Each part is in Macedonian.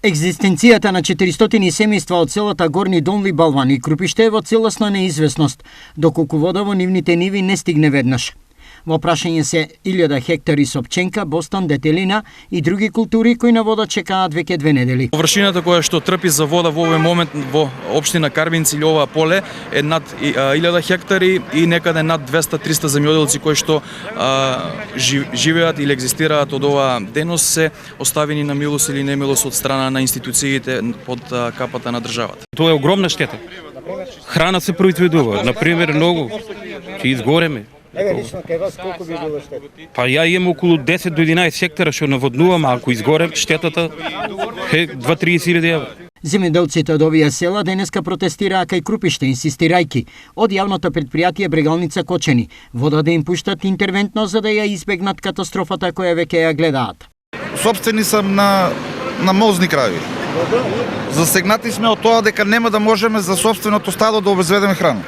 Екзистенцијата на 400 семејства од селата Горни Донли Балван и Крупиште е во целосна неизвестност, доколку вода во нивните ниви не стигне веднаш. Во прашање се 1000 хектари со пченка, бостон, детелина и други култури кои на вода чекаат веќе 2 недели. Површината која што трпи за вода во овој момент во општина Карбинци или ова поле е над 1000 хектари и некаде над 200-300 земјоделци кои што живеат или екзистираат од ова денос се оставени на милост или немилост од страна на институциите под капата на државата. Тоа е огромна штета. Храна се произведува, например, многу ќе изгореме. Лично кај вас колку би било штета? Па ја имам околу 10 до 11 хектара што наводнувам, а ако изгорем штетата е 2-30 евра. Земјоделците од овие села денеска протестираа кај Крупиште, инсистирајќи од јавното предпријатие Брегалница Кочени вода да им пуштат интервентно за да ја избегнат катастрофата која веќе ја гледаат. Собствени сам на мозни крави. Засегнати сме од тоа дека нема да можеме за собственото стадо да обезведеме храна.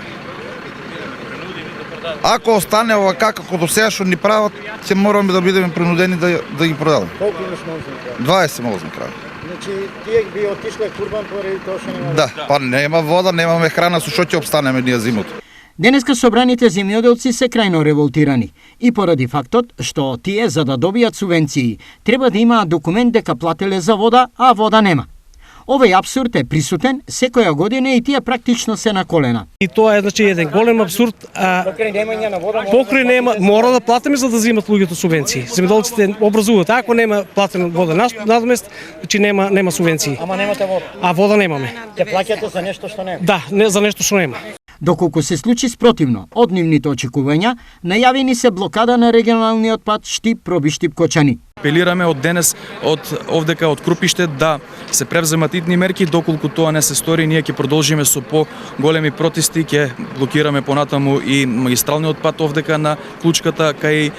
Ако остане овака како до сега што ни прават, ќе мораме да бидеме принудени да ги продадеме. Колку имаш мозни крави? 20 мозни крави. Значи тие би отишле курбан поради тоа што нема. Да, па нема вода, немаме храна, со што ќе опстанеме ние зимото. Денеска собраните земјоделци се крајно револтирани и поради фактот што тие за да добијат субвенции треба да имаат документ дека плателе за вода, а вода нема. Овој апсурд е присутен секоја година и тие практично се на колена. И тоа е значи еден голем апсурд. Покрај немање на вода, Мора да платиме за да земат луѓето субвенции. Земјоделците образуваат, ако нема платена вода надмест, значи нема субвенции. Ама немате вода. А вода немаме. Ќе плаќате за нешто што нема. Да, не за нешто што нема. Доколку се случи спротивно од нивните очекувања, најавени се блокада на регионалниот пат Штип-Пробиштип-Кочани. Апелираме од денес од овдека од Крупиште да се превземат итни мерки, доколку тоа не се стори, ние ќе продолжиме со поголеми протести, ќе блокираме понатаму и магистралниот пат овдека на Клучката кај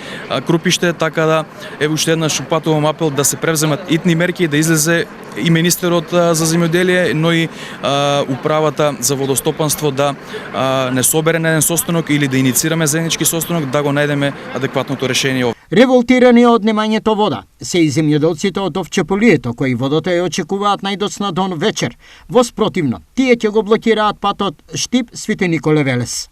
Крупиште, така да еве уште еднаш упатувам апел да се превземат итни мерки, да излезе и министерот за земјоделие, но и управата за водостопанство да не собере на еден состанок или да иницираме заеднички состанок да го најдеме адекватното решение. Револтирани од немањето вода се и земјоделците од Овчеполието кои водата ја очекуваат најдоцна до вечер. Во спротивно, тие ќе го блокираат патот Штип Свети Николе Велес.